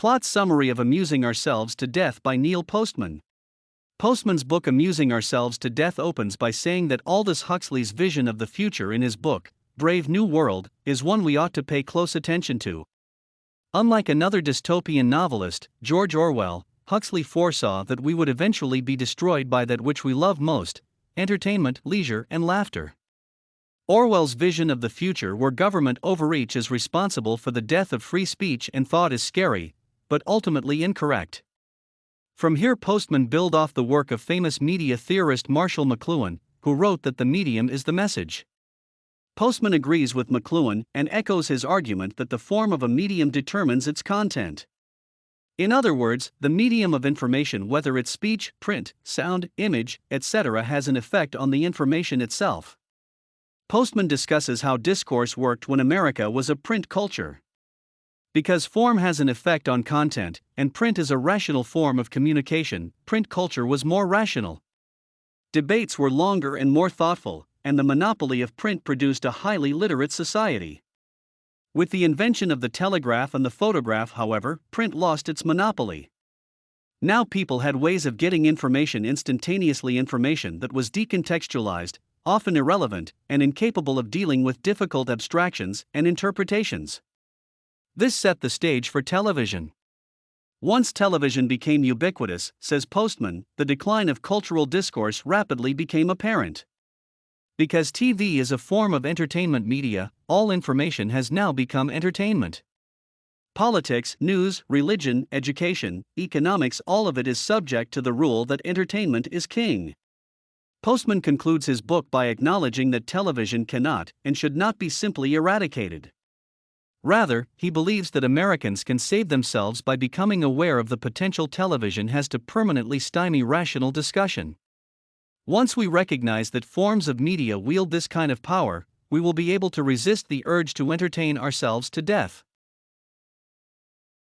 Plot summary of Amusing Ourselves to Death by Neil Postman. Postman's book Amusing Ourselves to Death opens by saying that Aldous Huxley's vision of the future in his book, Brave New World, is one we ought to pay close attention to. Unlike another dystopian novelist, George Orwell, Huxley foresaw that we would eventually be destroyed by that which we love most: entertainment, leisure, and laughter. Orwell's vision of the future where government overreach is responsible for the death of free speech and thought is scary, but ultimately incorrect. From here Postman build off the work of famous media theorist Marshall McLuhan, who wrote that the medium is the message. Postman agrees with McLuhan and echoes his argument that the form of a medium determines its content. In other words, the medium of information, whether it's speech, print, sound, image, etc., has an effect on the information itself. Postman discusses how discourse worked when America was a print culture. Because form has an effect on content, and print is a rational form of communication, print culture was more rational. Debates were longer and more thoughtful, and the monopoly of print produced a highly literate society. With the invention of the telegraph and the photograph, however, print lost its monopoly. Now people had ways of getting information instantaneously, information that was decontextualized, often irrelevant, and incapable of dealing with difficult abstractions and interpretations. This set the stage for television. Once television became ubiquitous, says Postman, the decline of cultural discourse rapidly became apparent. Because TV is a form of entertainment media, all information has now become entertainment. Politics, news, religion, education, economics, all of it is subject to the rule that entertainment is king. Postman concludes his book by acknowledging that television cannot and should not be simply eradicated. Rather, he believes that Americans can save themselves by becoming aware of the potential television has to permanently stymie rational discussion. Once we recognize that forms of media wield this kind of power, we will be able to resist the urge to entertain ourselves to death.